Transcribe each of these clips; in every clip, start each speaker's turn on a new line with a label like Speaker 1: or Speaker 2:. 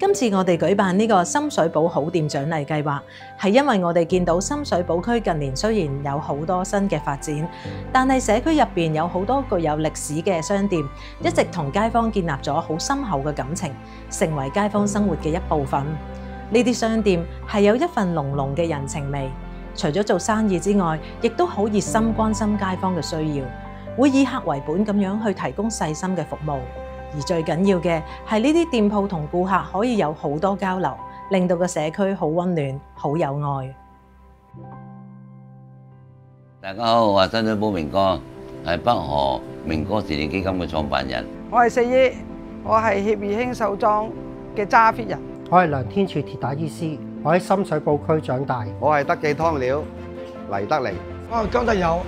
Speaker 1: 今次我哋舉辦呢個深水埗好店獎勵計劃，係因為我哋見到深水埗區近年雖然有好多新嘅發展，但係社區入邊有好多具有歷史嘅商店，一直同街坊建立咗好深厚嘅感情，成為街坊生活嘅一部分。呢啲商店係有一份濃濃嘅人情味，除咗做生意之外，亦都好熱心關心街坊嘅需要，會以客為本咁樣去提供細心嘅服務。而最緊要嘅係呢啲店鋪同顧客可以有好多交流，令到個社區好溫暖、好有愛。
Speaker 2: 大家好，我係深水埗明哥，係北河明哥慈善基金嘅創辦人。
Speaker 3: 我係四姨，我係協義興壽莊嘅揸 fit 人。
Speaker 4: 我係梁天柱鐵打醫師，我喺深水埗區長大。
Speaker 5: 我係德記湯料黎德寧。
Speaker 6: 我係姜德友，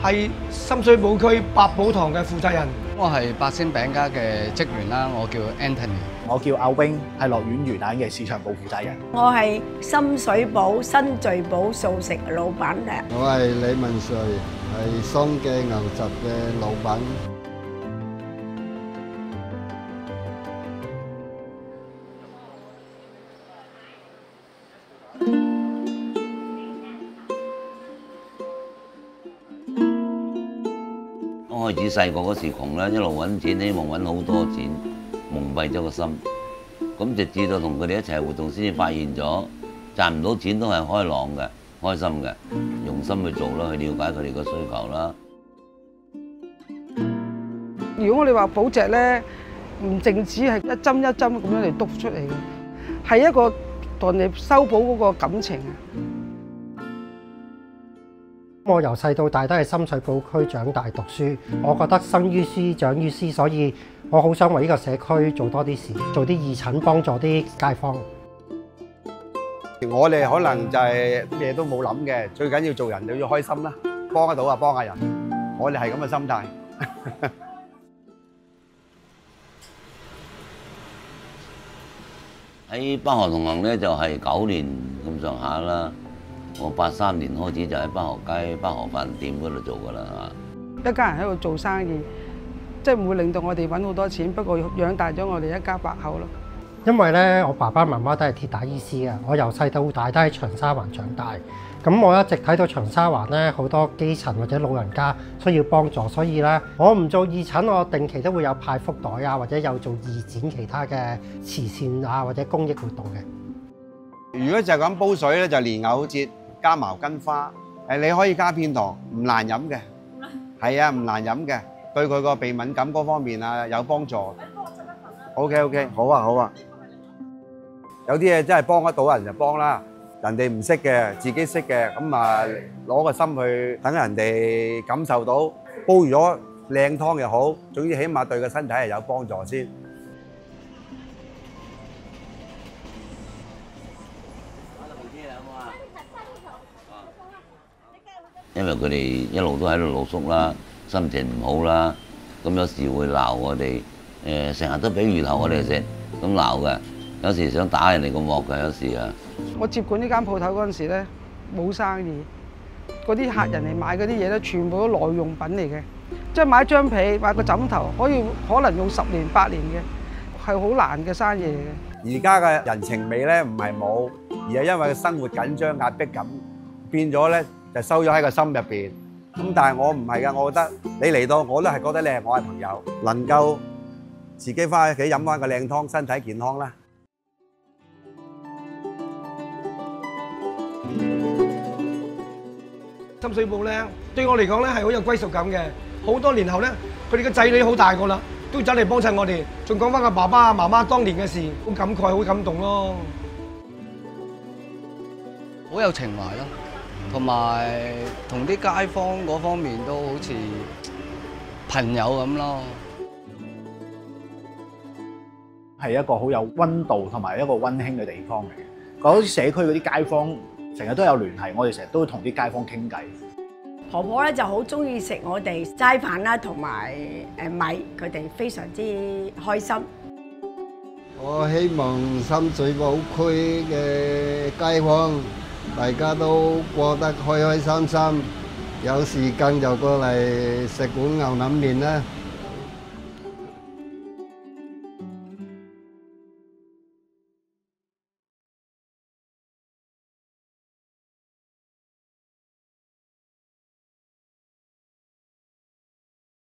Speaker 6: 係深水埗區百寶堂嘅負責人。
Speaker 7: 我係百星餅家嘅職員啦，我叫 Anthony。
Speaker 8: 我叫阿 Wing，係樂園魚蛋嘅市場部負責人。
Speaker 9: 我係深水埗新聚寶素食老闆娘。
Speaker 10: 我係李文瑞，係桑記牛雜嘅老闆。
Speaker 2: 開始細個嗰時窮啦，一路揾錢，希望揾好多錢，蒙蔽咗個心。咁直至到同佢哋一齊活動，先至發現咗賺唔到錢都係開朗嘅、開心嘅，用心去做啦，去了解佢哋嘅需求啦。
Speaker 3: 如果我哋話保值咧，唔淨止係一針一針咁樣嚟篤出嚟嘅，係一個同你修補嗰個感情啊！
Speaker 4: 我由細到大都係深水埗區長大讀書，我覺得生於斯長於斯，所以我好想為呢個社區做多啲事，做啲義診幫助啲街坊。
Speaker 5: 我哋可能就係咩都冇諗嘅，最緊要做人就要開心啦，幫得到啊幫下人，我哋係咁嘅心態。
Speaker 2: 喺北河同行咧就係9年咁上下啦。我83年開始就喺北河街北河飯店嗰度做噶啦，
Speaker 3: 一家人喺度做生意，即係唔會令到我哋揾好多錢，不過養大咗我哋一家8口咯。
Speaker 4: 因為咧，我爸爸媽媽都係鐵打醫師啊，我由細到大都喺長沙灣長大，咁我一直睇到長沙灣咧好多基層或者老人家需要幫助，所以咧我唔做義診，我定期都會有派福袋啊，或者有做義展其他嘅慈善啊或者公益活動嘅。
Speaker 5: 如果就咁煲水咧，就蓮藕節加茅根花，你可以加片糖，唔難飲嘅。係啊，唔難飲嘅，對佢個鼻敏感嗰方面啊有幫助。OK， 好啊好啊。有啲嘢真係幫得到人就幫啦，人哋唔識嘅，自己識嘅，咁啊攞個心去等人哋感受到，煲咗靚湯又好，總之起碼對個身體係有幫助先。
Speaker 2: 因為佢哋一路都喺度露宿啦，心情唔好啦，咁有時會鬧我哋，成日都俾魚頭我哋食，咁鬧嘅，有時想打人哋個鑊嘅，有時啊。
Speaker 3: 我接管呢間鋪頭嗰陣時咧，冇生意，嗰啲客人嚟買嗰啲嘢咧，全部都耐用品嚟嘅，即係買張被、買個枕頭，可能用10年8年嘅，係好難嘅生意嚟嘅。
Speaker 5: 而家嘅人情味咧唔係冇，而係因為生活緊張壓迫感，變咗咧。就收咗喺個心入邊，咁但係我唔係㗎，我覺得你嚟到我都係覺得你係我嘅朋友，能夠自己翻屋企飲翻個靚湯，身體健康啦。
Speaker 6: 深水埗咧，對我嚟講咧係好有歸屬感嘅。好多年後咧，佢哋嘅仔女好大個啦，都走嚟幫襯我哋，仲講翻個爸爸媽媽當年嘅事，好感慨，好感動咯。
Speaker 7: 好有情懷咯。同埋同啲街坊嗰方面都好似朋友咁咯，
Speaker 8: 係一個好有溫度同埋一個溫馨嘅地方嚟嘅。嗰啲社區嗰啲街坊成日都有聯繫，我哋成日都會同啲街坊傾偈。
Speaker 9: 婆婆咧就好中意食我哋齋飯啦，同埋米，佢哋非常之開心。
Speaker 10: 我希望深水埗區嘅街坊大家都過得開開心心，有時間就過嚟食碗牛腩麵啦〜